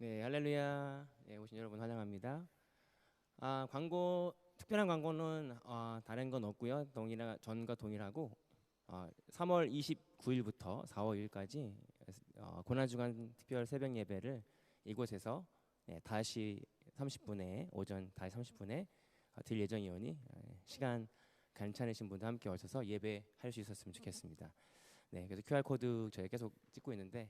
네, 할렐루야. 예, 오신 여러분 환영합니다. 특별한 광고는 다른 건 없고요. 전과 동일하고 3월 29일부터 4월 1일까지 고난주간 특별 새벽 예배를 이곳에서 다시 30분에 오전 다시 30분에 드릴 예정이오니 시간 괜찮으신 분들 함께 오셔서 예배할 수 있었으면 좋겠습니다. 네, 그래서 QR 코드 저희 계속 찍고 있는데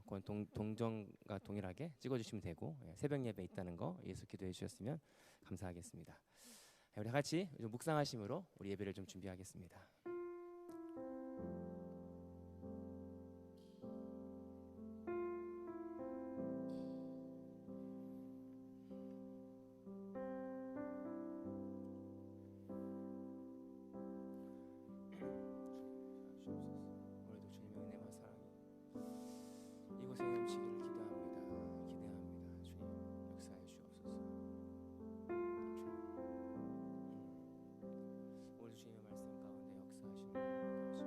그건 동정과 동일하게 찍어주시면 되고 새벽 예배 있다는 거 예수 기도해 주셨으면 감사하겠습니다. 우리 같이 묵상하심으로 우리 예배를 좀 준비하겠습니다. 이곳에 넘치기를 기대합니다. 주님 역사해 주옵소서. 오늘 주님의 말씀 가운데 역사하시는 하옵소서.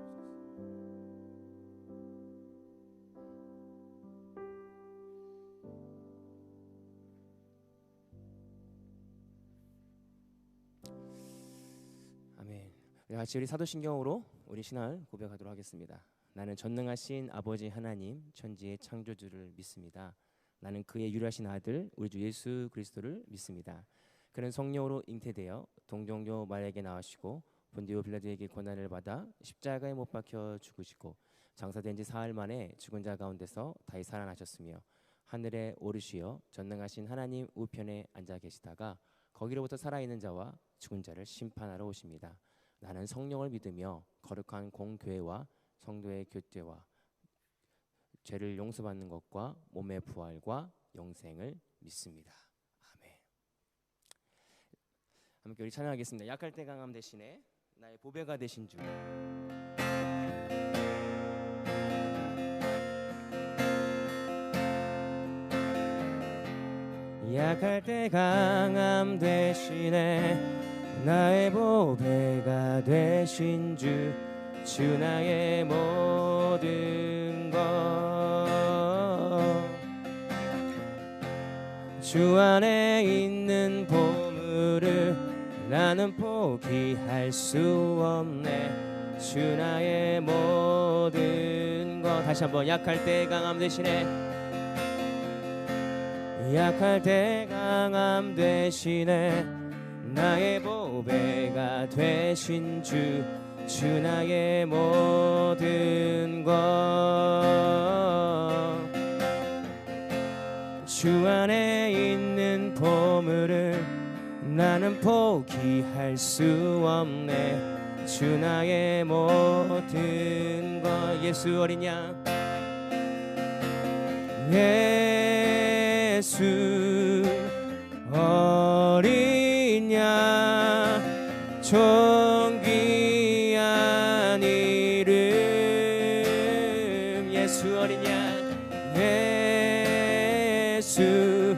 아멘. 같이 우리 사도신경으로 우리 신앙을 고백하도록 하겠습니다. 나는 전능하신 아버지 하나님 천지의 창조주를 믿습니다. 나는 그의 유일하신 아들 우리 주 예수 그리스도를 믿습니다. 그는 성령으로 잉태되어 동정녀 마리아에게 나으시고 본디오 빌라도에게 고난을 받아 십자가에 못 박혀 죽으시고 장사된 지 사흘 만에 죽은 자 가운데서 다시 살아나셨으며 하늘에 오르시어 전능하신 하나님 우편에 앉아 계시다가 거기로부터 살아있는 자와 죽은 자를 심판하러 오십니다. 나는 성령을 믿으며 거룩한 공교회와 성도의 교제와 죄를 용서받는 것과 몸의 부활과 영생을 믿습니다. 아멘. 함께 우리 찬양하겠습니다. 약할 때 강함 대신에 나의 보배가 되신 주. 약할 때 강함 대신에 나의 보배가 되신 주. 주 나의 모든 것 주 안에 있는 보물을 나는 포기할 수 없네. 주 나의 모든 것 다시 한번 약할 때 강함 대신에 약할 때 강함 대신에 나의 보배가 되신 주. 주 나의 모든 것 주 안에 있는 보물을 나는 포기할 수 없네. 주 나의 모든 것 예수 어린 양 예수 어린 양 존귀한 이름 예수 어린 양 예수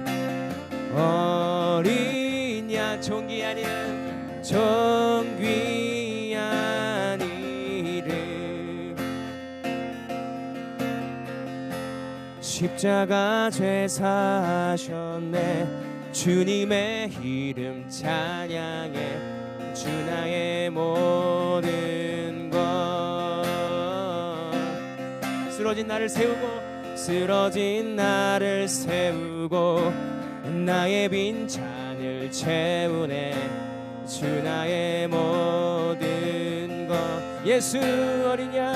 어린 양 존귀한 이름 존귀한 이름 십자가 죄 사셨네. 주님의 이름 찬양해. 주 나의 모든 것 쓰러진 나를 세우고 나의 빈 잔을 채우네. 주 나의 모든 것 예수 어린 양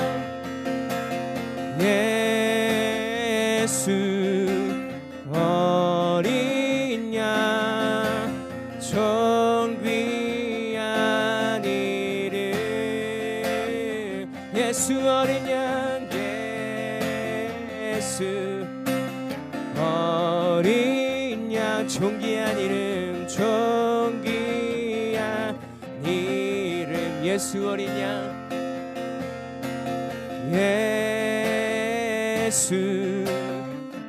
예수 어린 양 존귀한 이름 예수 어린 양 예수 어린 양 존귀한 이름 존귀한 이름 예수 어린 양 예수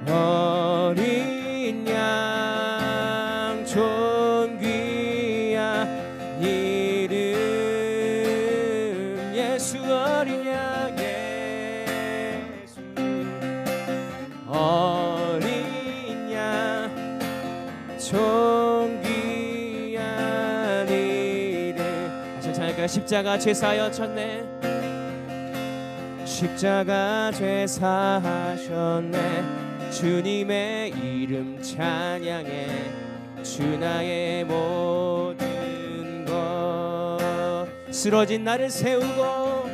어린 양 존귀한 이름 예수 어린 양 예수 어린 양 존귀한 이름. 다시 찬양할까요? 십자가 죄사하여 졌네. 십자가 죄사하셨네. 주님의 이름 찬양해. 주 나의 모든 것. 쓰러진 나를 세우고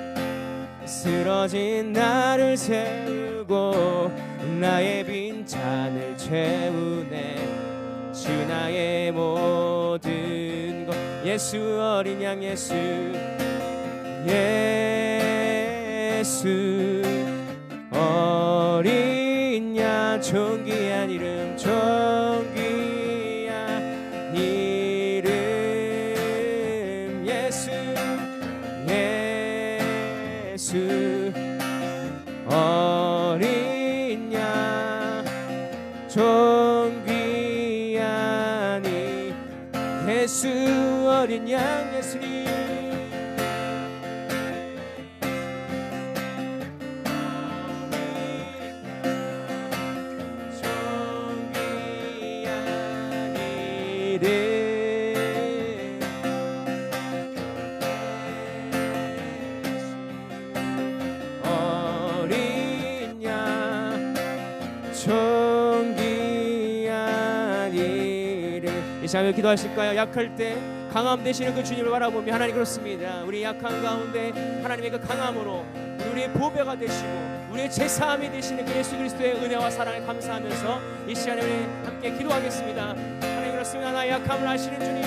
쓰러진 나를 세우고 나의 빈잔을 채우네. 주 나의 모든 것. 예수 어린 양 예수 예수 어린 양 존귀한 이름 존귀한 이름 예수 예수 어린 양 존귀한 이 예수 어린 양 예수님 어린 양 존귀한 이름. 이 시간에 기도하실까요? 약할 때 강함 되시는 그 주님을 바라보며 하나님 그렇습니다. 우리 약한 가운데 하나님의 그 강함으로 우리의 보배가 되시고 우리의 제사함이 되시는 그 예수 그리스도의 은혜와 사랑에 감사하면서 이 시간에 우리 함께 기도하겠습니다. 하나님 그렇습니다. 나의 약함을 아시는 주님,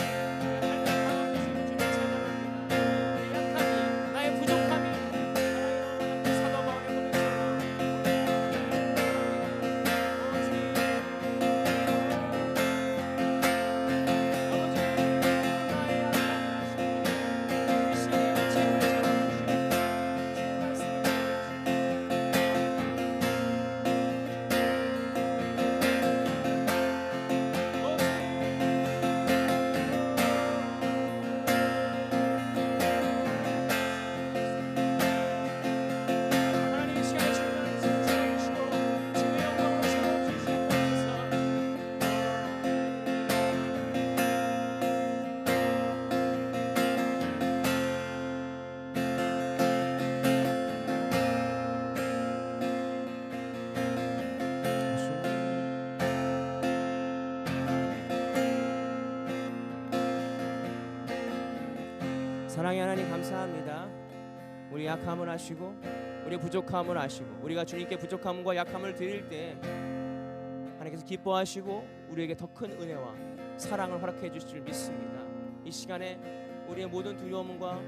나의 부족함이 사도 바울의 사랑의 하나님 감사합니다. 우리 약함을 아시고 우리의 부족함을 아시고 우리가 주님께 부족함과 약함을 드릴 때 하나님께서 기뻐하시고 우리에게 더 큰 은혜와 사랑을 허락해 주실 줄 믿습니다. 이 시간에 우리의 모든 두려움과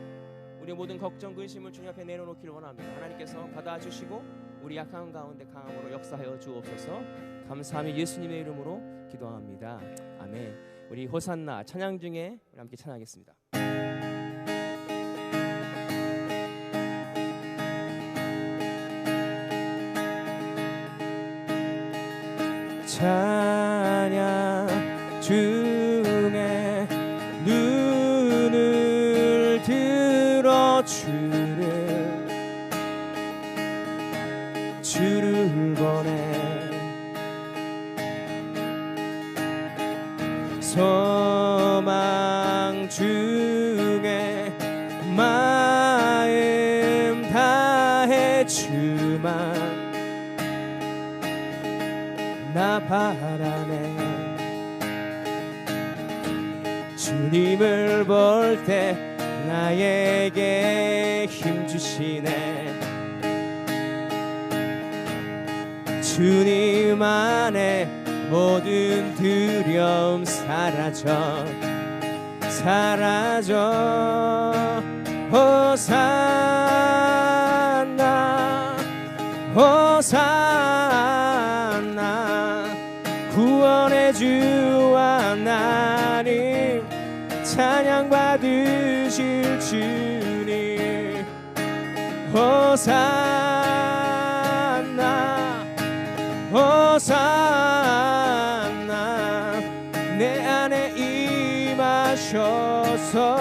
우리의 모든 걱정 근심을 주님 앞에 내려놓기를 원합니다. 하나님께서 받아주시고 우리 약한 가운데 강함으로 역사하여 주옵소서. 감사하며 예수님의 이름으로 기도합니다. 아멘. 우리 호산나 찬양 중에 우리 함께 찬양하겠습니다. 찬양 중에 눈을 들어 주를 보내 소망 중에 마음 다해 주만 나 바라네. 주님을 볼 때 나에게 힘 주시네. 주님 안에 모든 두려움 사라져 호산나 호산나 구원의 주 하나님 찬양 받으실 주님 호산나 호산나 내 안에 임하셔서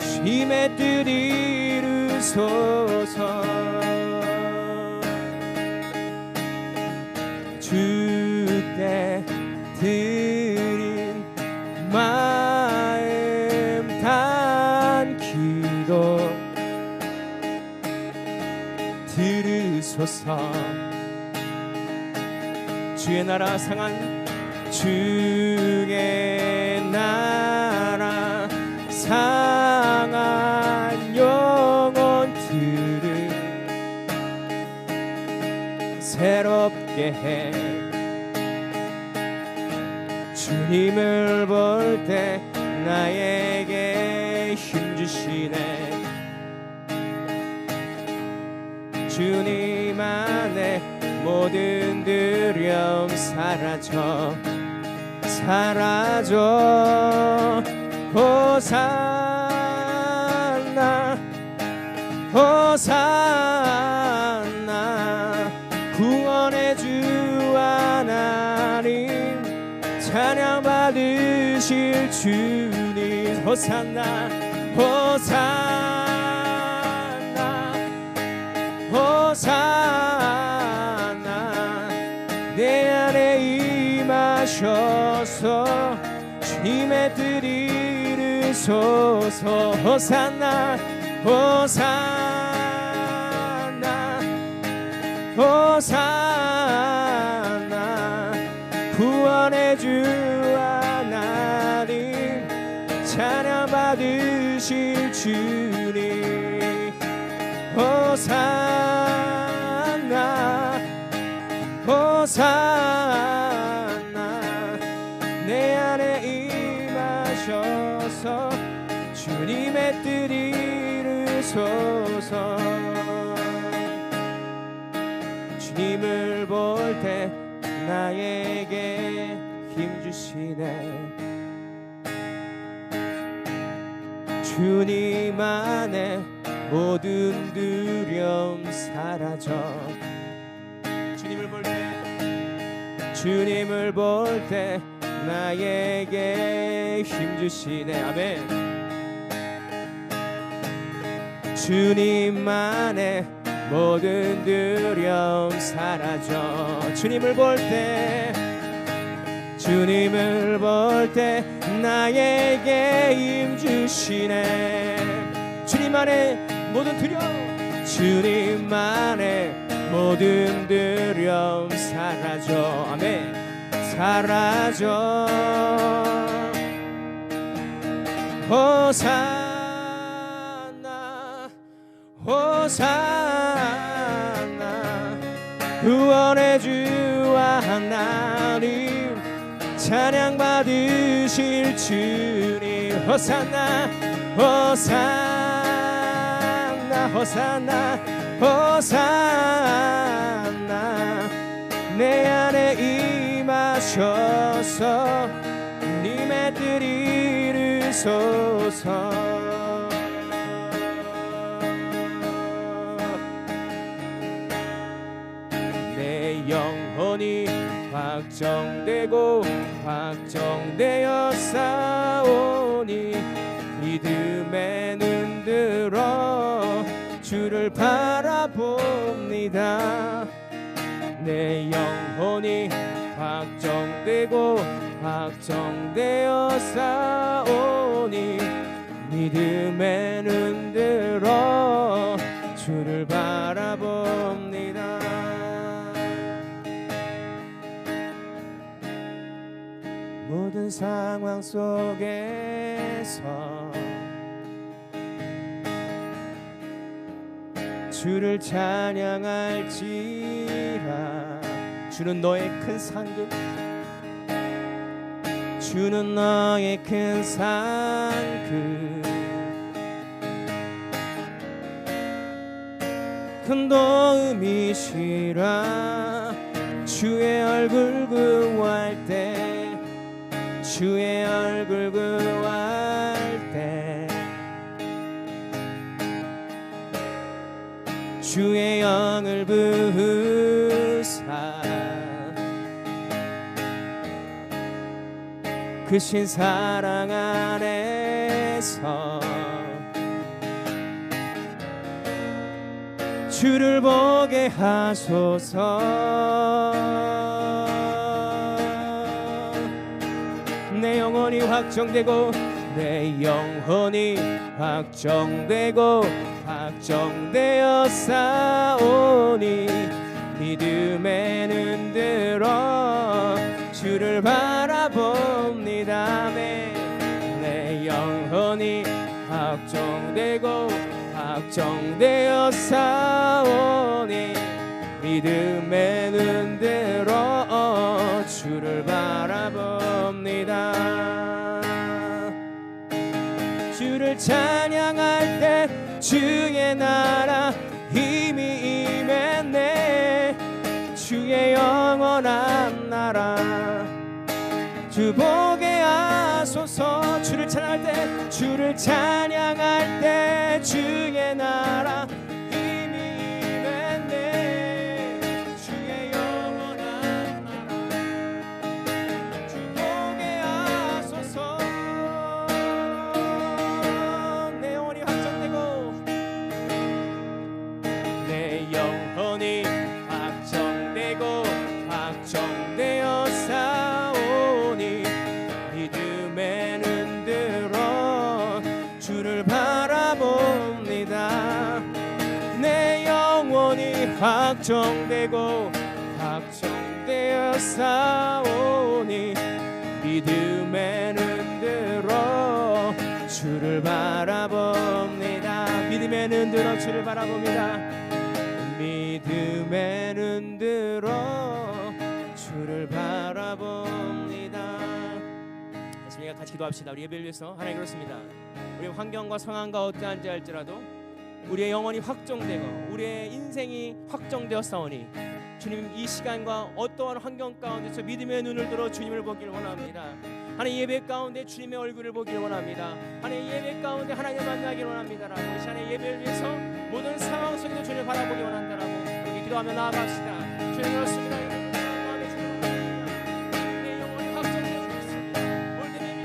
힘의 뜻 이루소서. 주께 드린 기도 들으소서. 주의 나라 상한 주의 나라 상한 영혼들을 새롭게 해. 주님을 볼 때 나에게 힘 주시네. 주님 안에 모든 두려움 사라져 사라져. 호산나 호산나 구원의 주 하나님 찬양 받으실 주님. 호산나 호산나 호산나 내 안에 임하셔서 주님의 뜻 이루소서. 호산나 호산나 호산나 구원의 주 하나님 찬양 받으실 주님. 호산나 호산나 내 안에 임하셔서 주님의 뜻 이루소서. 주님을 볼 때 나에게 힘 주시네. 주님 안에 모든 두려움 사라져. 주님을 볼 때 주님을 볼 때 나에게 힘 주시네. 아멘. 주님 안에 모든 두려움 사라져. 주님을 볼 때 주님을 볼 때 나에게 힘 주시네. 주님 안에 모든 두려움 주님 안에 모든 두려움 사라져. 아멘. 사라져. 호산나 호산나 구원의 주 하나님 찬양 받으실 주님. 호산나 호산나 호산나 호산나 내 안에 임하셔서 님의 뜻 이루소서. 내 영혼이 확정되고 확정되어 싸우니 믿음에 눈 들어 주를 바라봅니다. 내 영혼이 확정되고 확정되어 싸우니 믿음에 눈 들어 주를 바라봅니다. 모든 상황 속에서 주를 찬양할지라. 주는 너의 큰 상급, 주는 너의 큰 상급, 큰 도움이시라. 주의 얼굴 구할 때, 주의 얼굴 구할 때, 주의 영을 부으사 크신 사랑 안에서 주를 보게 하소서. 내 영혼이 확정되고 내 영혼이 확정되고 확정되어 싸우니 믿음에 눈 들어 주를 바라봅니다. 내 영혼이 확정되고 확정되어 싸우니 믿음에 눈 들어 주를 바라봅니다. 주를 찬양할 때 주의 나라 힘이 임했네. 주의 영원한 나라 주 보게 하소서. 주를 찬양할 때 주를 찬양할 때 주의 나라 힘이 임했네. 주의 영원한 나라 주 보게 하소서. 내 영혼이 확정되고 내 영혼이 확정되고 확정되어 싸우니 믿음에 눈 들어 주를 바라봅니다. 내 영혼이 확정되고 확정되어 싸우니 믿음에 눈 들어 주를 바라봅니다. 믿음에 눈 들어 주를 바라봅니다. 믿음에 눈 들어 주를 바라봅니다. 우리가 같이 기도합시다. 우리 예배를 위해서 하나님 그렇습니다. 우리의 환경과 상황과 어떠한지 할지라도 우리의 영혼이 확정되고 우리의 인생이 확정되었사오니 주님 이 시간과 어떠한 환경 가운데서 믿음의 눈을 들어 주님을 보기를 원합니다. 하나님 예배 가운데 주님의 얼굴을 보기를 원합니다. 하나님 예배 가운데 하나님을 만나기를 원합니다라고 이 시간에 예배를 위해서 모든 상황 속에서 주님을 바라보기 원한다라고 우리 기도하며 나아갑시다. 주님 그렇습니다. 내 영혼이 확정되어 주겠습니다. 올 때에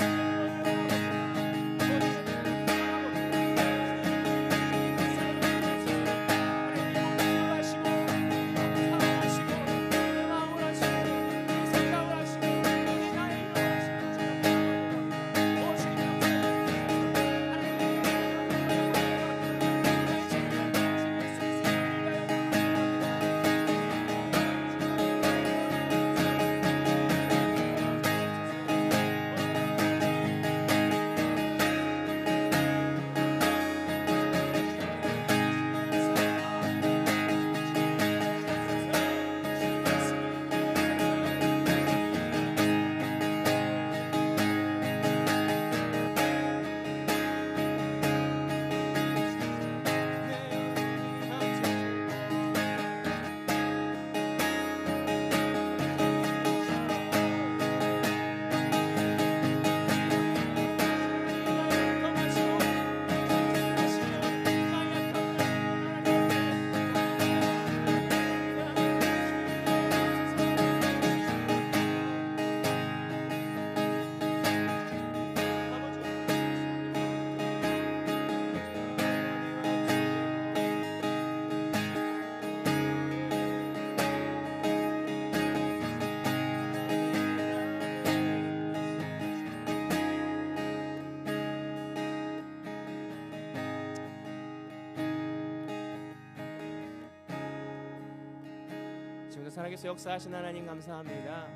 지금도 살아계셔 역사하신 하나님 감사합니다.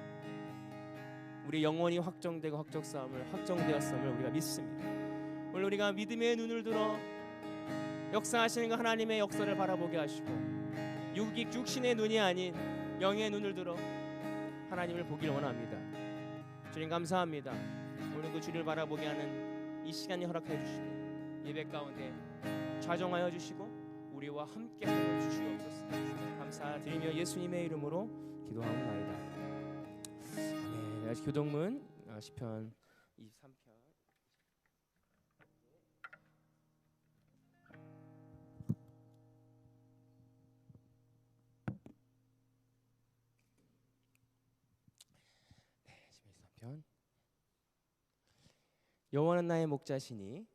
우리 영혼이 확정되고 확정되었음을 우리가 믿습니다. 오늘 우리가 믿음의 눈을 들어 역사하시는 그 하나님의 역사를 바라보게 하시고 육신의 눈이 아닌 영의 눈을 들어 하나님을 보기를 원합니다. 주님 감사합니다. 오늘 그 주를 바라보게 하는 이 시간이 허락해 주시고 예배 가운데 좌정하여 주시고 우리와 함께 하여 주시옵소서. 감사드리며 예수님의 이름으로 기도하옵나이다. 아멘. 교동문 시편 23편 여호와는 나의 목자시니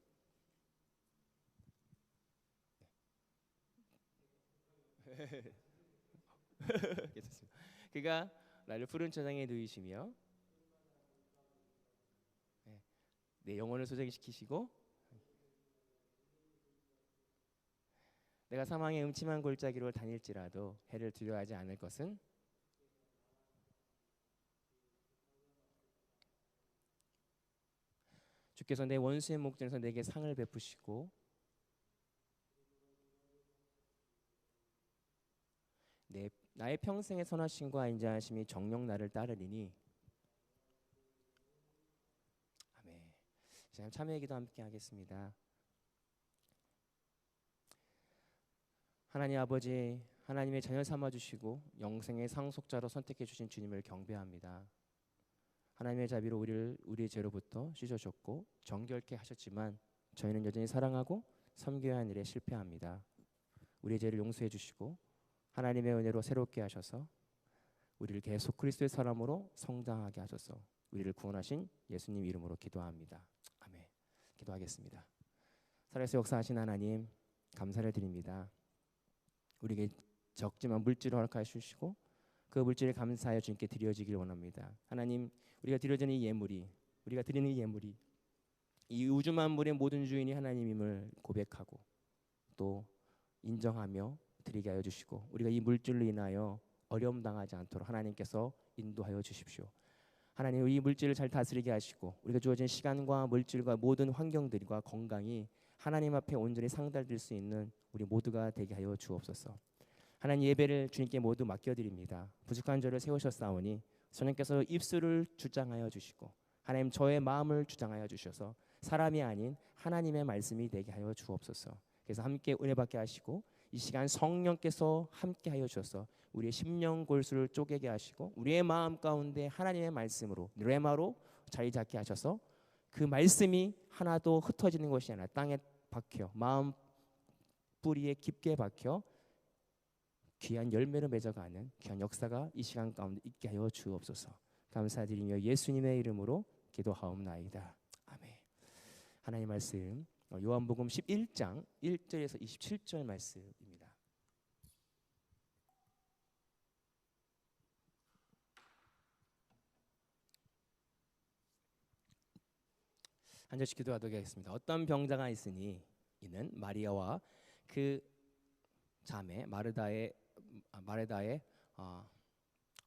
괜찮습니다. 그가 나를 푸른 초장에 누이시며 내 영혼을 소생시키시고 내가 사망의 음침한 골짜기로 다닐지라도 해를 두려워하지 않을 것은 주께서 내 원수의 목전에서 내게 상을 베푸시고 나의 평생의 선하심과 인자하심이 정녕 나를 따르리니 아멘. 자, 참여의 기도 함께 하겠습니다. 하나님 아버지, 하나님의 자녀 삼아주시고 영생의 상속자로 선택해 주신 주님을 경배합니다. 하나님의 자비로 우리의 죄로부터 씻으셨고 정결케 하셨지만 저희는 여전히 사랑하고 섬겨야 하는 일에 실패합니다. 우리의 죄를 용서해 주시고 하나님의 은혜로 새롭게 하셔서 우리를 계속 그리스도의 사람으로 성장하게 하셔서 우리를 구원하신 예수님 이름으로 기도합니다. 아멘. 기도하겠습니다. 살아서 역사하신 하나님 감사를 드립니다. 우리에게 적지만 물질을 허락하여 주시고 그 물질을 감사하여 주님께 드려지길 원합니다. 하나님, 우리가 드려지는 이 예물이, 우리가 드리는 이 예물이 이 우주 만물의 모든 주인이 하나님임을 고백하고 또 인정하며 드리게 하여 주시고 우리가 이 물질로 인하여 어려움 당하지 않도록 하나님께서 인도하여 주십시오. 하나님, 이 물질을 잘 다스리게 하시고 우리가 주어진 시간과 물질과 모든 환경들과 건강이 하나님 앞에 온전히 상달될 수 있는 우리 모두가 되게 하여 주옵소서. 하나님, 예배를 주님께 모두 맡겨드립니다. 부족한 저를 세우셨사오니 성령께서 입술을 주장하여 주시고 하나님 저의 마음을 주장하여 주셔서 사람이 아닌 하나님의 말씀이 되게 하여 주옵소서. 그래서 함께 은혜 받게 하시고 이 시간 성령께서 함께 하여 주셔서 우리의 심령 골수를 쪼개게 하시고 우리의 마음 가운데 하나님의 말씀으로 레마로 자리 잡게 하셔서 그 말씀이 하나도 흩어지는 것이 아니라 땅에 박혀 마음 뿌리에 깊게 박혀 귀한 열매를 맺어가는 귀한 역사가 이 시간 가운데 있게 하여 주옵소서. 감사드리며 예수님의 이름으로 기도하옵나이다. 아멘. 하나님 말씀 요한복음 11장 1절에서 27절 말씀입니다. 한 절씩 기도하도록 하겠습니다. 어떤 병자가 있으니 이는 마리아와 그 자매 마르다의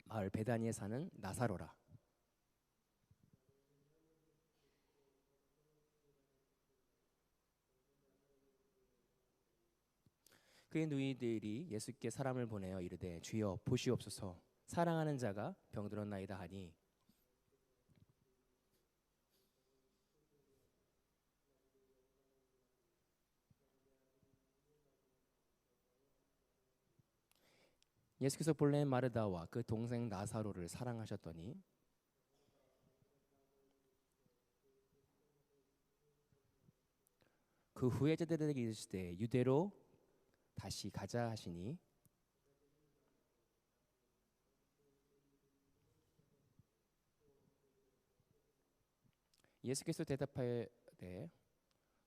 마을 베다니에 사는 나사로라. 그의 누이들이 예수께 사람을 보내어 이르되 주여 보시옵소서 사랑하는 자가 병들었나이다 하니 예수께서 본래 마르다와 그 동생 나사로를 사랑하셨더니 그 후에 제자들에게 이르시되 유대로 다시 가자 하시니 예수께서 대답하되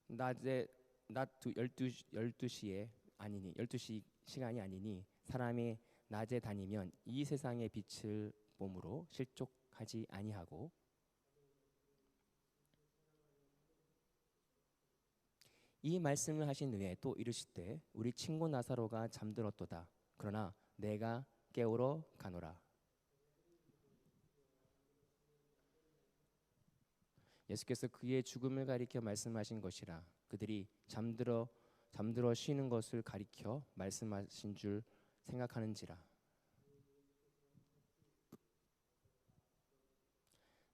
낮에 낮 12시에 아니니 12시 시간이 아니니 사람이 낮에 다니면 이 세상의 빛을 몸으로 실족하지 아니하고 이 말씀을 하신 후에 또 이르시되 우리 친구 나사로가 잠들었도다. 그러나 내가 깨우러 가노라. 예수께서 그의 죽음을 가리켜 말씀하신 것이라. 그들이 잠들어 쉬는 것을 가리켜 말씀하신 줄 생각하는지라.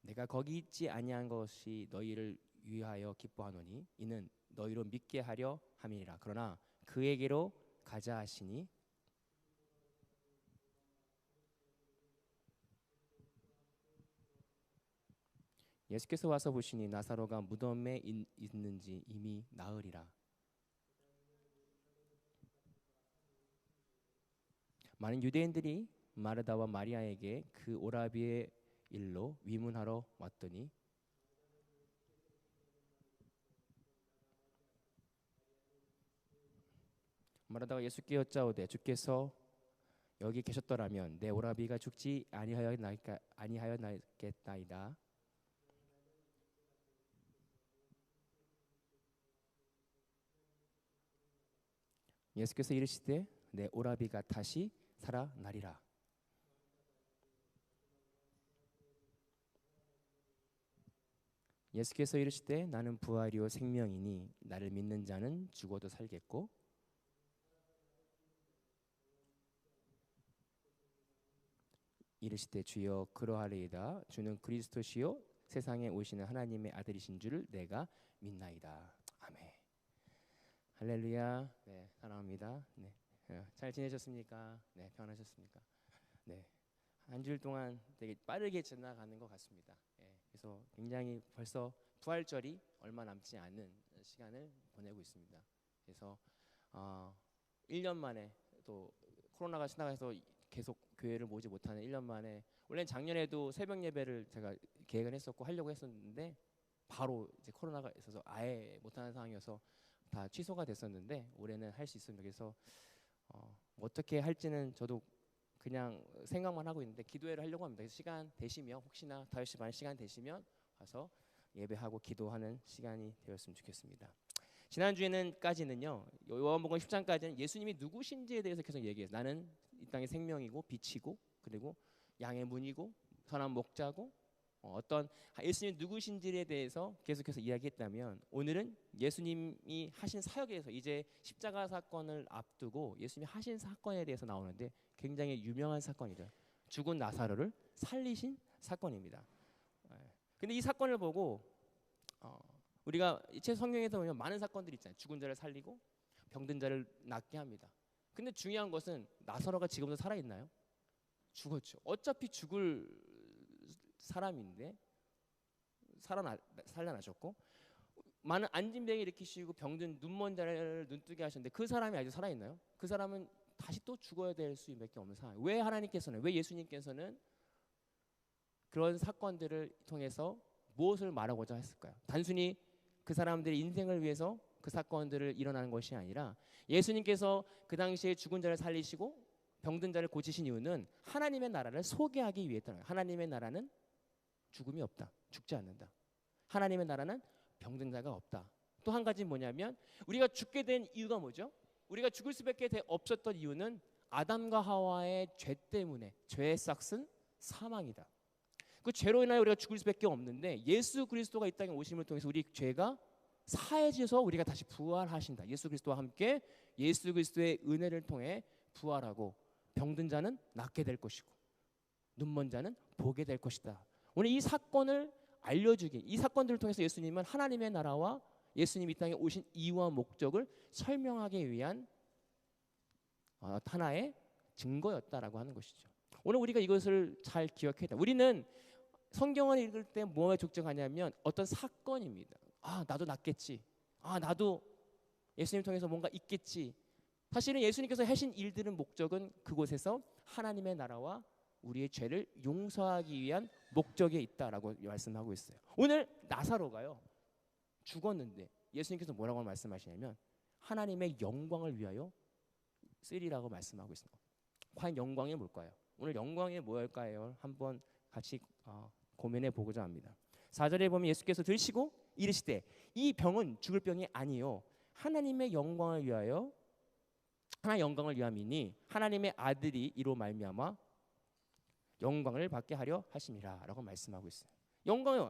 내가 거기 있지 아니한 것이 너희를 위하여 기뻐하노니 이는 너희로 믿게 하려 함이니라. 그러나 그에게로 가자 하시니 예수께서 와서 보시니 나사로가 무덤에 있는지 이미 나으리라. 많은 유대인들이 마르다와 마리아에게 그 오라비의 일로 위문하러 왔더니 마르다가 예수께 여짜오되 주께서 여기 계셨더라면 내 오라비가 죽지 아니하였나이다. 예수께서 이르시되 내 오라비가 다시 살아나리라. 예수께서 이르시되 나는 부활이요 생명이니 나를 믿는 자는 죽어도 살겠고 이르시되 주여 그러하리이다. 주는 그리스도시요 세상에 오시는 하나님의 아들이신 줄을 내가 믿나이다. 아멘. 할렐루야. 네, 사랑합니다. 네, 잘 지내셨습니까? 네, 평안하셨습니까? 네, 한 주일 동안 되게 빠르게 지나가는 것 같습니다. 그래서 굉장히 벌써 부활절이 얼마 남지 않은 시간을 보내고 있습니다. 그래서 1년 만에 또 코로나가 지나가서 계속 교회를 모지 못하는 1년 만에 원래 작년에도 새벽 예배를 제가 계획을 했었고 하려고 했었는데 바로 이제 코로나가 있어서 아예 못하는 상황이어서 다 취소가 됐었는데 올해는 할 수 있습니다. 그래서 어떻게 할지는 저도 그냥 생각만 하고 있는데 기도회를 하려고 합니다. 그래서 시간 되시면 혹시나 5시 반 시간 되시면 와서 예배하고 기도하는 시간이 되었으면 좋겠습니다. 지난주에는까지는요. 요한복음 10장까지는 예수님이 누구신지에 대해서 계속 얘기해요. 나는 이 땅의 생명이고 빛이고 그리고 양의 문이고 선한 목자고 어떤 예수님 누구신지에 대해서 계속해서 이야기했다면 오늘은 예수님이 하신 사역에 대해서 이제 십자가 사건을 앞두고 예수님이 하신 사건에 대해서 나오는데 굉장히 유명한 사건이죠. 죽은 나사로를 살리신 사건입니다. 근데 이 사건을 보고 우리가 제 성경에서 보면 많은 사건들이 있잖아요. 죽은 자를 살리고 병든 자를 낫게 합니다. 근데 중요한 것은 나사로가 지금도 살아있나요? 죽었죠. 어차피 죽을 사람인데 살아나셨고 많은 안진병이 일으키시고 병든 눈먼 자를 눈뜨게 하셨는데 그 사람이 아직 살아있나요? 그 사람은 다시 또 죽어야 될 수밖에 없는 상황. 왜 하나님께서는 왜 예수님께서는 그런 사건들을 통해서 무엇을 말하고자 했을까요? 단순히 그 사람들의 인생을 위해서 그 사건들을 일어나는 것이 아니라 예수님께서 그 당시에 죽은 자를 살리시고 병든 자를 고치신 이유는 하나님의 나라를 소개하기 위해서예요. 하나님의 나라는 죽음이 없다. 죽지 않는다. 하나님의 나라는 병든 자가 없다. 또 한 가지는 뭐냐면 우리가 죽게 된 이유가 뭐죠? 우리가 죽을 수밖에 없었던 이유는 아담과 하와의 죄 때문에 죄의 싹은 사망이다. 그 죄로 인하여 우리가 죽을 수밖에 없는데 예수 그리스도가 이 땅에 오심을 통해서 우리 죄가 사해져서 우리가 다시 부활하신다. 예수 그리스도와 함께 예수 그리스도의 은혜를 통해 부활하고 병든 자는 낫게 될 것이고 눈먼 자는 보게 될 것이다. 오늘 이 사건을 알려주기, 이 사건들을 통해서 예수님은 하나님의 나라와 예수님이 이 땅에 오신 이유와 목적을 설명하기 위한 하나의 증거였다라고 하는 것이죠. 오늘 우리가 이것을 잘 기억해야 돼. 우리는 성경을 읽을 때 뭐에 족적하냐면 어떤 사건입니다. 나도 낫겠지. 나도 예수님 통해서 뭔가 있겠지. 사실은 예수님께서 하신 일들은 목적은 그곳에서 하나님의 나라와 우리의 죄를 용서하기 위한 목적에 있다라고 말씀하고 있어요. 오늘 나사로가요 죽었는데 예수님께서 뭐라고 말씀하시냐면 하나님의 영광을 위하여 쓰리라고 말씀하고 있습니다. 과연 영광이 뭘까요? 오늘 영광이 뭘까요? 한번 같이 고민해 보고자 합니다. 4절에 보면 예수께서 들으시고 이르시되 이 병은 죽을 병이 아니요 하나님의 영광을 위하여 하나의 영광을 위함이니 하나님의 아들이 이로 말미암아 영광을 받게 하려 하심이라라고 말씀하고 있어요. 영광이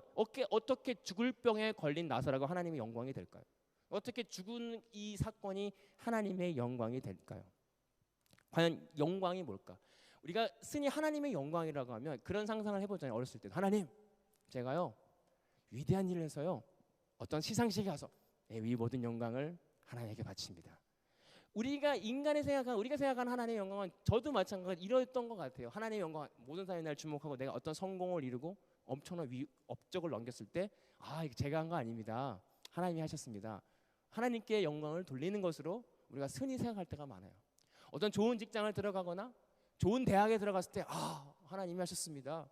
어떻게 죽을 병에 걸린 나사로가 하나님의 영광이 될까요? 어떻게 죽은 이 사건이 하나님의 영광이 될까요? 과연 영광이 뭘까? 우리가 흔히 하나님의 영광이라고 하면 그런 상상을 해보잖아요. 어렸을 때 하나님 제가요 위대한 일을 해서요 어떤 시상식에 가서 이 모든 영광을 하나님에게 바칩니다. 우리가 생각하는 하나님의 영광은 저도 마찬가지로 이랬던 것 같아요. 하나님의 영광 모든 사람이 날 주목하고 내가 어떤 성공을 이루고 엄청난 업적을 넘겼을 때 이거 제가 한 거 아닙니다. 하나님이 하셨습니다. 하나님께 영광을 돌리는 것으로 우리가 흔히 생각할 때가 많아요. 어떤 좋은 직장을 들어가거나 좋은 대학에 들어갔을 때 하나님이 하셨습니다.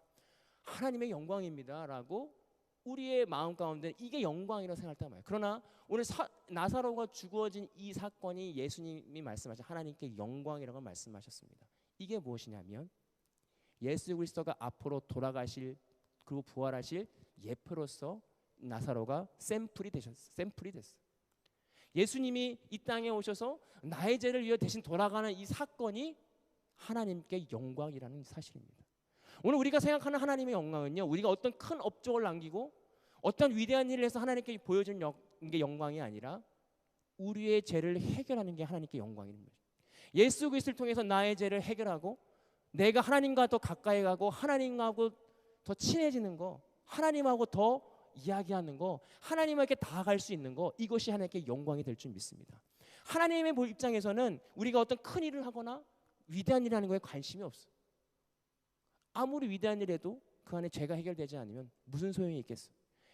하나님의 영광입니다라고 우리의 마음 가운데 이게 영광이라고 생각할 때가 많아요. 그러나 오늘 나사로가 죽어진 이 사건이 예수님이 말씀하신 하나님께 영광이라고 말씀하셨습니다. 이게 무엇이냐면 예수 그리스도가 앞으로 돌아가실 그리고 부활하실 예표로서 나사로가 샘플이 됐어요. 예수님이 이 땅에 오셔서 나의 죄를 위해 대신 돌아가는 이 사건이 하나님께 영광이라는 사실입니다. 오늘 우리가 생각하는 하나님의 영광은요, 우리가 어떤 큰 업적을 남기고 어떤 위대한 일을 해서 하나님께 보여주는 게 영광이 아니라 우리의 죄를 해결하는 게 하나님께 영광입니다. 예수 그리스도를 통해서 나의 죄를 해결하고 내가 하나님과 더 가까이 가고 하나님하고 더 친해지는 거, 하나님하고 더 이야기하는 거, 하나님에게 다가갈 수 있는 거, 이것이 하나님께 영광이 될 줄 믿습니다. 하나님의 입장에서는 우리가 어떤 큰 일을 하거나 위대한 일을 하는 거에 관심이 없어. 아무리 위대한 일해도 그 안에 죄가 해결되지 않으면 무슨 소용이 있겠어.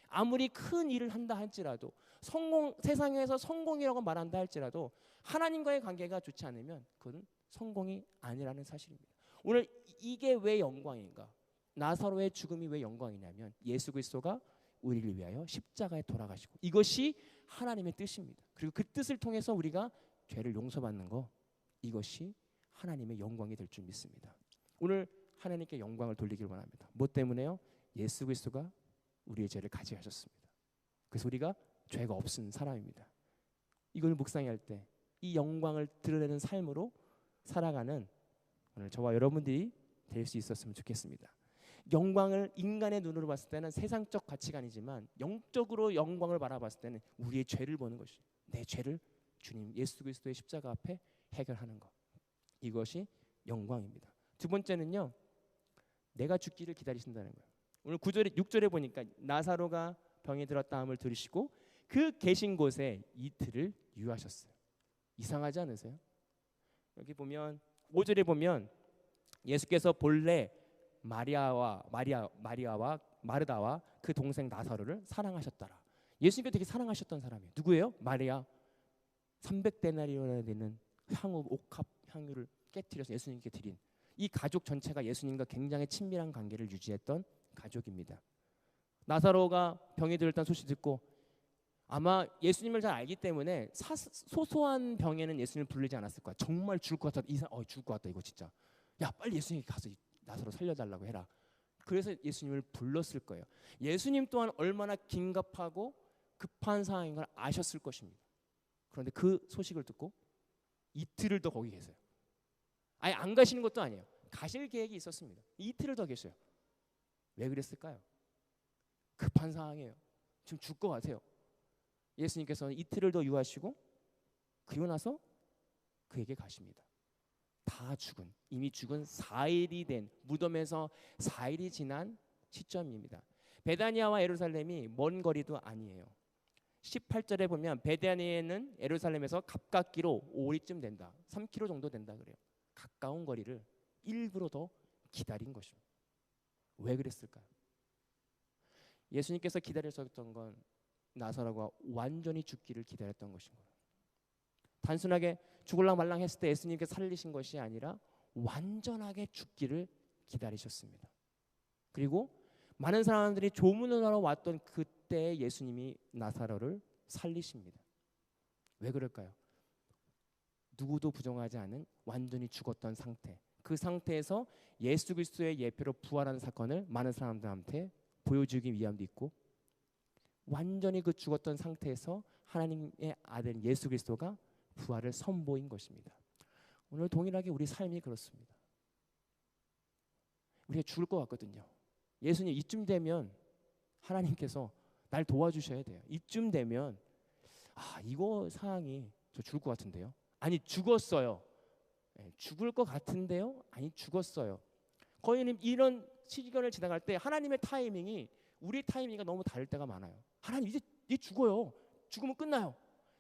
아무리 큰 일을 한다 할지라도 세상에서 성공이라고 말한다 할지라도 하나님과의 관계가 좋지 않으면 그건 성공이 아니라는 사실입니다. 오늘 이게 왜 영광인가? 나사로의 죽음이 왜 영광이냐면 예수 그리스도가 우리를 위하여 십자가에 돌아가시고, 이것이 하나님의 뜻입니다. 그리고 그 뜻을 통해서 우리가 죄를 용서받는 거, 이것이 하나님의 영광이 될 줄 믿습니다. 오늘 하나님께 영광을 돌리길 원합니다. 뭐 때문에요? 예수 그리스도가 우리의 죄를 가져가셨습니다. 그래서 우리가 죄가 없은 사람입니다. 이걸 묵상할 때 이 영광을 드러내는 삶으로 살아가는 오늘 저와 여러분들이 될 수 있었으면 좋겠습니다. 영광을 인간의 눈으로 봤을 때는 세상적 가치관이지만 영적으로 영광을 바라봤을 때는 우리의 죄를 보는 것이죠. 내 죄를 주님 예수 그리스도의 십자가 앞에 해결하는 것, 이것이 영광입니다. 두 번째는요, 내가 죽기를 기다리신다는 거예요. 오늘 9절에 6절에 보니까 나사로가 병이 들었다함을 들으시고 그 계신 곳에 이틀을 유하셨어요. 이상하지 않으세요? 여기 보면 5절에 보면 예수께서 본래 마리아와 마르다와 그 동생 나사로를 사랑하셨더라. 예수님께 되게 사랑하셨던 사람이에요. 누구예요? 마리아. 300데나리온이나 되는 향후 옥합 향유를 깨뜨려서 예수님께 드린 이 가족 전체가 예수님과 굉장히 친밀한 관계를 유지했던 가족입니다. 나사로가 병이 들었다는 소식 듣고 아마 예수님을 잘 알기 때문에 소소한 병에는 예수님을 부르지 않았을 거야. 정말 죽을 것 같다. 죽을 것 같다 이거 진짜. 야 빨리 예수님 가서 나사로 살려달라고 해라. 그래서 예수님을 불렀을 거예요. 예수님 또한 얼마나 긴급하고 급한 상황인 걸 아셨을 것입니다. 그런데 그 소식을 듣고 이틀을 더 거기 계세요. 아예 안 가시는 것도 아니에요. 가실 계획이 있었습니다. 이틀을 더 계셔요. 왜 그랬을까요? 급한 상황이에요. 지금 죽을 것 같아요. 예수님께서는 이틀을 더 유하시고 그리고 나서 그에게 가십니다. 다 죽은, 이미 죽은 4일이 된, 무덤에서 4일이 지난 시점입니다. 베다니아와 예루살렘이 먼 거리도 아니에요. 18절에 보면 베다니아는 예루살렘에서 가깝기로 5리쯤 된다. 3km 정도 된다 그래요. 가까운 거리를 일부러 더 기다린 것입니다. 왜 그랬을까요? 예수님께서 기다리셨던 건 나사로가 완전히 죽기를 기다렸던 것인 거예요. 단순하게 죽을랑 말랑 했을 때 예수님께서 살리신 것이 아니라 완전하게 죽기를 기다리셨습니다. 그리고 많은 사람들이 조문을 하러 왔던 그때 예수님이 나사로를 살리십니다. 왜 그럴까요? 누구도 부정하지 않은 완전히 죽었던 상태, 그 상태에서 예수 그리스도의 예표로 부활하는 사건을 많은 사람들한테 보여주기 위함도 있고, 완전히 그 죽었던 상태에서 하나님의 아들 예수 그리스도가 부활을 선보인 것입니다. 오늘 동일하게 우리 삶이 그렇습니다. 우리가 죽을 것 같거든요. 예수님 이쯤 되면 하나님께서 날 도와주셔야 돼요. 이쯤 되면 이거 상황이 저 죽을 것 같은데요. 아니 죽었어요. 죽을 것 같은데요. 아니 죽었어요. 거의 이런 시간을 지나갈 때 하나님의 타이밍이 우리 타이밍이 너무 다를 때가 많아요. 하나님 이제 죽어요. 죽으면 끝나요.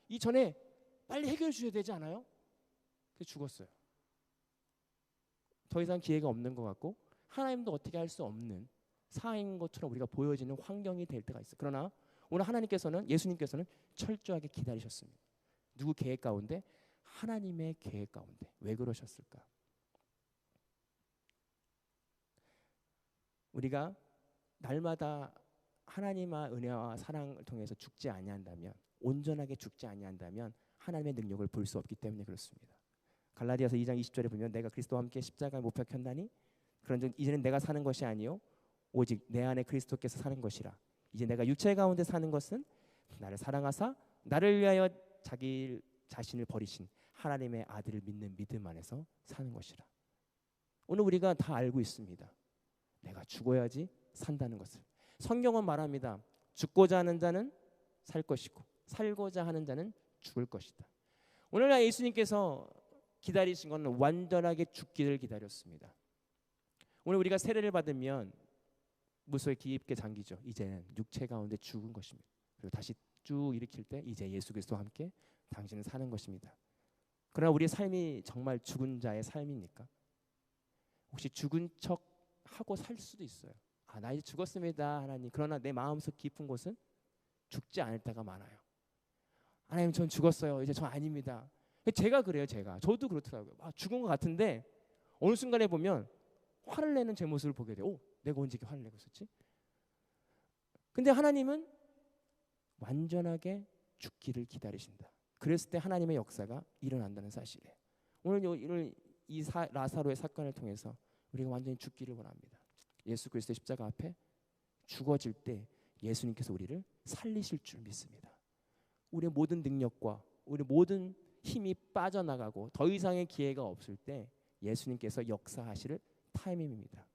이 전에 빨리 해결해 주셔야 되지 않아요? 그래서 죽었어요. 더 이상 기회가 없는 것 같고 하나님도 어떻게 할 수 없는 상황인 것처럼 우리가 보여지는 환경이 될 때가 있어요. 그러나 오늘 예수님께서는 철저하게 기다리셨습니다. 누구 계획 가운데? 하나님의 계획 가운데. 왜 그러셨을까? 우리가 날마다 하나님의 은혜와 사랑을 통해서 죽지 아니한다면, 온전하게 죽지 아니한다면 하나님의 능력을 볼 수 없기 때문에 그렇습니다. 갈라디아서 2장 20절에 보면 내가 그리스도와 함께 십자가에 못 박혔나니 그런즉 이제는 내가 사는 것이 아니요 오직 내 안에 그리스도께서 사는 것이라. 이제 내가 육체 가운데 사는 것은 나를 사랑하사 나를 위하여 자기 자신을 버리신 하나님의 아들을 믿는 믿음 안에서 사는 것이라. 오늘 우리가 다 알고 있습니다. 내가 죽어야지 산다는 것을. 성경은 말합니다. 죽고자 하는 자는 살 것이고 살고자 하는 자는 죽을 것이다. 오늘날 예수님께서 기다리신 것은 완전하게 죽기를 기다렸습니다. 오늘 우리가 세례를 받으면 물속에 깊게 잠기죠. 이제는 육체 가운데 죽은 것입니다. 그리고 다시 쭉 일으킬 때 이제 예수 그리스도와 함께 당신은 사는 것입니다. 그러나 우리의 삶이 정말 죽은 자의 삶입니까? 혹시 죽은 척 하고 살 수도 있어요. 아, 나 이제 죽었습니다, 하나님. 그러나 내 마음속 깊은 곳은 죽지 않을 때가 많아요. 하나님, 전 죽었어요. 이제 전 아닙니다. 제가 그래요. 저도 그렇더라고요. 죽은 것 같은데 어느 순간에 보면 화를 내는 제 모습을 보게 돼요. 내가 언제 이렇게 화를 내고 있었지? 근데 하나님은 완전하게 죽기를 기다리신다. 그랬을 때 하나님의 역사가 일어난다는 사실이에요. 오늘 이 라사로의 사건을 통해서 우리가 완전히 죽기를 원합니다. 예수 그리스도의 십자가 앞에 죽어질 때 예수님께서 우리를 살리실 줄 믿습니다. 우리의 모든 능력과 우리 모든 힘이 빠져나가고 더 이상의 기회가 없을 때 예수님께서 역사하실 타이밍입니다.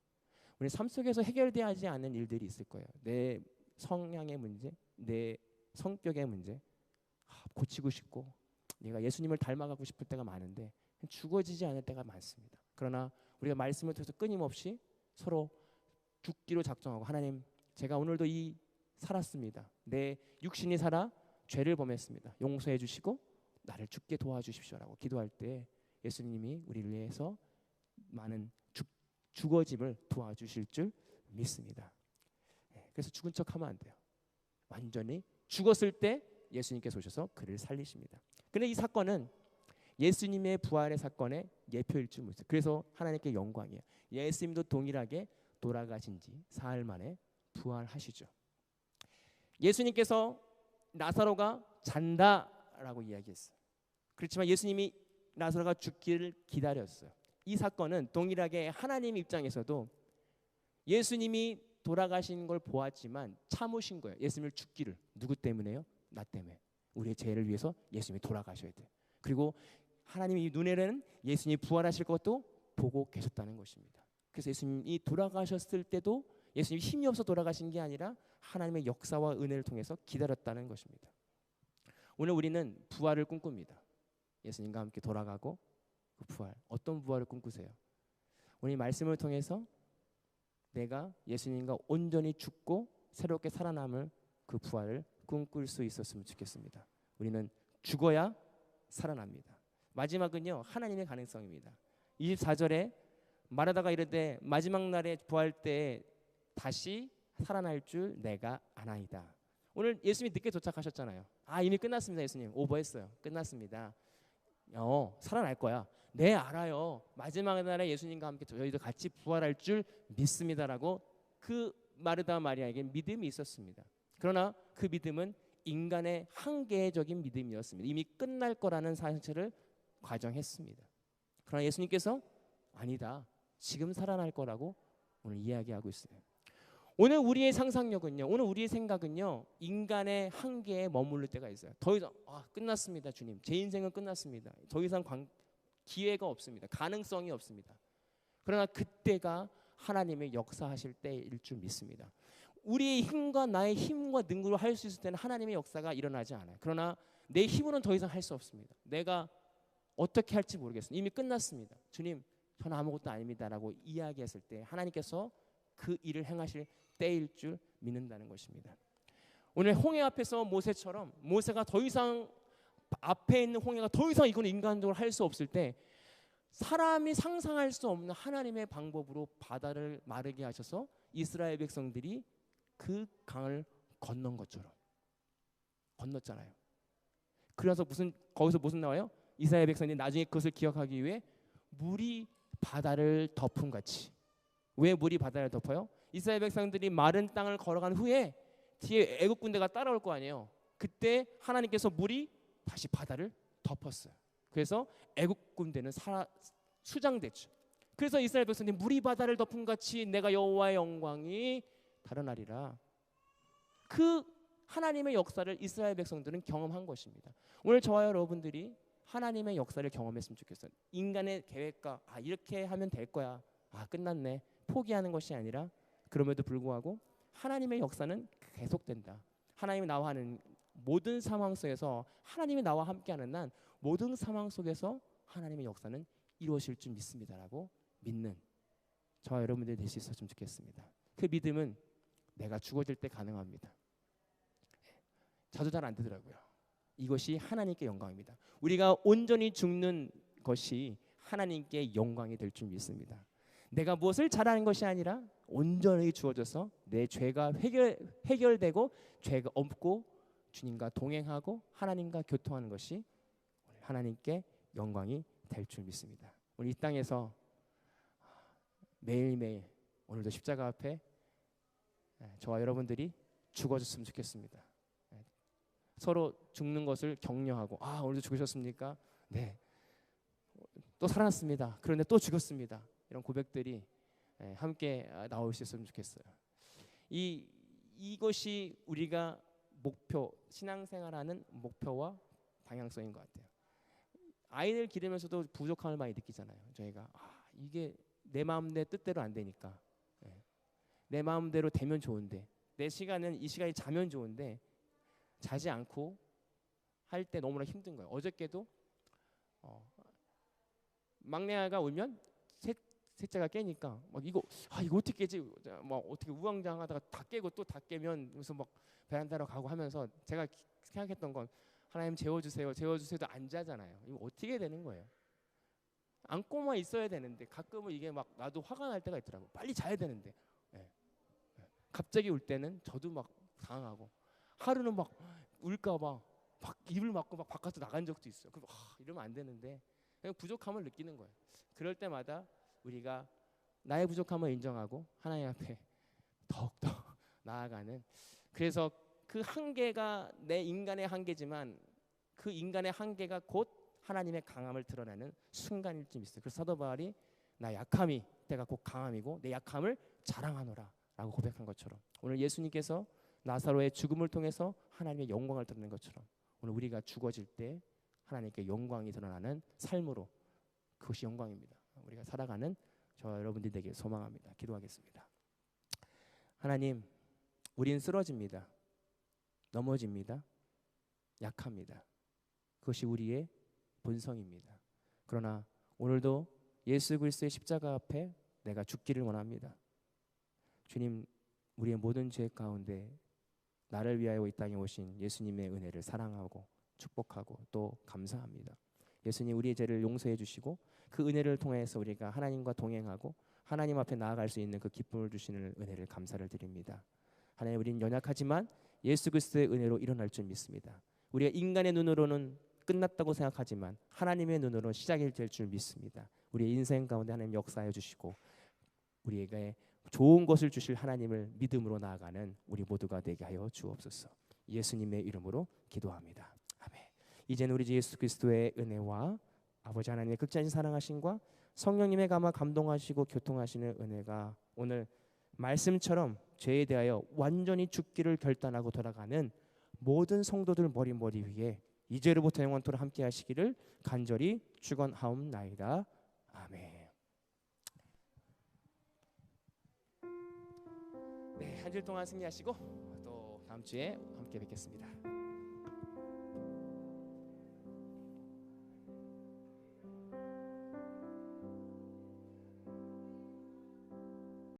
우리 삶 속에서 해결되지 않는 일들이 있을 거예요. 내 성향의 문제, 내 성격의 문제, 고치고 싶고 내가 예수님을 닮아가고 싶을 때가 많은데 죽어지지 않을 때가 많습니다. 그러나 우리가 말씀을 통해서 끊임없이 서로 죽기로 작정하고, 하나님, 제가 오늘도 살았습니다. 내 육신이 살아 죄를 범했습니다. 용서해 주시고 나를 죽게 도와주십시오라고 기도할 때 예수님이 우리를 위해서 많은 죽어짐을 도와주실 줄 믿습니다. 그래서 죽은 척하면 안 돼요. 완전히 죽었을 때 예수님께서 오셔서 그를 살리십니다. 그런데 이 사건은 예수님의 부활의 사건의 예표일 줄 믿어요. 그래서 하나님께 영광이에요. 예수님도 동일하게 돌아가신 지 사흘 만에 부활하시죠. 예수님께서 나사로가 잔다라고 이야기했어요. 그렇지만 예수님이 나사로가 죽기를 기다렸어요. 이 사건은 동일하게 하나님 입장에서도 예수님이 돌아가신 걸 보았지만 참으신 거예요. 예수님을 죽기를. 누구 때문에요? 나 때문에. 우리의 죄를 위해서 예수님이 돌아가셔야 돼요. 그리고 하나님이 눈에는 예수님이 부활하실 것도 보고 계셨다는 것입니다. 그래서 예수님이 돌아가셨을 때도 예수님이 힘이 없어 돌아가신 게 아니라 하나님의 역사와 은혜를 통해서 기다렸다는 것입니다. 오늘 우리는 부활을 꿈꿉니다. 예수님과 함께 돌아가고 그 부활, 어떤 부활을 꿈꾸세요? 오늘 말씀을 통해서 내가 예수님과 온전히 죽고 새롭게 살아남을 그 부활을 꿈꿀 수 있었으면 좋겠습니다. 우리는 죽어야 살아납니다. 마지막은요, 하나님의 가능성입니다. 24절에 말하다가 이르되 마지막 날에 부활 때 다시 살아날 줄 내가 아나이다. 오늘 예수님이 늦게 도착하셨잖아요. 이미 끝났습니다. 예수님 오버했어요. 끝났습니다. 살아날 거야. 네, 알아요. 마지막 날에 예수님과 함께 저희도 같이 부활할 줄 믿습니다라고 그 마르다 마리아에게 믿음이 있었습니다. 그러나 그 믿음은 인간의 한계적인 믿음이었습니다. 이미 끝날 거라는 사실을 가정했습니다. 그러나 예수님께서 아니다, 지금 살아날 거라고 오늘 이야기하고 있어요. 오늘 우리의 상상력은요, 오늘 우리의 생각은요, 인간의 한계에 머무를 때가 있어요. 더 이상 끝났습니다, 주님. 제 인생은 끝났습니다. 더 이상 기회가 없습니다. 가능성이 없습니다. 그러나 그때가 하나님의 역사하실 때일 줄 믿습니다. 우리의 힘과 나의 힘과 능력으로 할 수 있을 때는 하나님의 역사가 일어나지 않아요. 그러나 내 힘으로는 더 이상 할 수 없습니다. 내가 어떻게 할지 모르겠습니다. 이미 끝났습니다. 주님, 저는 아무것도 아닙니다라고 이야기했을 때 하나님께서 그 일을 행하실 때일 줄 믿는다는 것입니다. 오늘 홍해 앞에서 모세처럼 모세가 더 이상 앞에 있는 홍해가 더 이상 이건 인간적으로 할 수 없을 때 사람이 상상할 수 없는 하나님의 방법으로 바다를 마르게 하셔서 이스라엘 백성들이 그 강을 건넌 것처럼 건넜잖아요. 그래서 거기서 무슨 나와요? 이스라엘 백성들이 나중에 그것을 기억하기 위해 물이 바다를 덮은 같이. 왜 물이 바다를 덮어요? 이스라엘 백성들이 마른 땅을 걸어간 후에 뒤에 애국 군대가 따라올 거 아니에요. 그때 하나님께서 물이 다시 바다를 덮었어요. 그래서 애국 군대는 수장됐죠. 그래서 이스라엘 백성들이 물이 바다를 덮은 같이 내가 여호와의 영광이 드러나리라. 그 하나님의 역사를 이스라엘 백성들은 경험한 것입니다. 오늘 저와 여러분들이 하나님의 역사를 경험했으면 좋겠어요. 인간의 계획과 이렇게 하면 될 거야. 끝났네. 포기하는 것이 아니라 그럼에도 불구하고 하나님의 역사는 계속된다. 하나님이 나와 하는 모든 상황 속에서 하나님이 나와 함께하는 난 모든 상황 속에서 하나님의 역사는 이루어질 줄 믿습니다라고 믿는 저와 여러분들이 될 수 있었으면 좋겠습니다. 그 믿음은 내가 죽어질 때 가능합니다. 저도 잘 안 되더라고요. 이것이 하나님께 영광입니다. 우리가 온전히 죽는 것이 하나님께 영광이 될 줄 믿습니다. 내가 무엇을 잘하는 것이 아니라 온전히 주어져서 내 죄가 해결되고 죄가 없고 주님과 동행하고 하나님과 교통하는 것이 하나님께 영광이 될 줄 믿습니다. 오늘 이 땅에서 매일매일 오늘도 십자가 앞에 저와 여러분들이 죽어줬으면 좋겠습니다. 서로 죽는 것을 격려하고 오늘도 죽으셨습니까? 네. 또 살아났습니다. 그런데 또 죽었습니다. 이런 고백들이 함께 나올 수 있으면 좋겠어요. 이것이 우리가 신앙생활하는 목표와 방향성인 것 같아요. 아이들 기르면서도 부족함을 많이 느끼잖아요. 저희가 이게 내 마음 내 뜻대로 안 되니까 내 마음대로 되면 좋은데 내 시간은 이 시간이 자면 좋은데 자지 않고 할 때 너무나 힘든 거예요. 어저께도 막내 아이가 울면 셋째가 깨니까 이거 어떻게 깨지? 어떻게 우왕좌왕하다가 다 깨고 또 다 깨면 그래서 베란다로 가고 하면서 제가 생각했던 건 하나님 재워주세요도 안 자잖아요. 이거 어떻게 되는 거예요? 안고만 있어야 되는데 가끔은 이게 나도 화가 날 때가 있더라고. 빨리 자야 되는데 갑자기 울 때는 저도 당황하고 하루는 울까봐 입을 막고 바깥으로 나간 적도 있어요. 그럼 이러면 안 되는데 그냥 부족함을 느끼는 거예요. 그럴 때마다 우리가 나의 부족함을 인정하고 하나님 앞에 더욱더 나아가는, 그래서 그 한계가 내 인간의 한계지만 그 인간의 한계가 곧 하나님의 강함을 드러내는 순간일 줄 믿어요. 그래서 사도 바울이 나 약함이 때가 곧 강함이고 내 약함을 자랑하노라 라고 고백한 것처럼 오늘 예수님께서 나사로의 죽음을 통해서 하나님의 영광을 드러낸 것처럼 오늘 우리가 죽어질 때 하나님께 영광이 드러나는 삶으로, 그것이 영광입니다. 우리가 살아가는 저 여러분들이 되길 소망합니다. 기도하겠습니다. 하나님, 우린 쓰러집니다. 넘어집니다. 약합니다. 그것이 우리의 본성입니다. 그러나 오늘도 예수 그리스도의 십자가 앞에 내가 죽기를 원합니다. 주님, 우리의 모든 죄 가운데 나를 위하여 이 땅에 오신 예수님의 은혜를 사랑하고 축복하고 또 감사합니다. 예수님, 우리의 죄를 용서해 주시고 그 은혜를 통해서 우리가 하나님과 동행하고 하나님 앞에 나아갈 수 있는 그 기쁨을 주시는 은혜를 감사를 드립니다. 하나님, 우리는 연약하지만 예수 그리스도의 은혜로 일어날 줄 믿습니다. 우리가 인간의 눈으로는 끝났다고 생각하지만 하나님의 눈으로 시작이 될 줄 믿습니다. 우리의 인생 가운데 하나님 역사해 주시고 우리에게 좋은 것을 주실 하나님을 믿음으로 나아가는 우리 모두가 되게 하여 주옵소서. 예수님의 이름으로 기도합니다. 아멘. 이제는 우리 주 예수 그리스도의 은혜와 아버지 하나님의 극진하신 사랑하심과 성령님의 감화 감동하시고 교통하시는 은혜가 오늘 말씀처럼 죄에 대하여 완전히 죽기를 결단하고 돌아가는 모든 성도들 머리 위에 이제로부터 영원토록 함께 하시기를 간절히 축원하옵나이다. 아멘. 네, 한 주일 동안 승리하시고 또 다음 주에 함께 뵙겠습니다.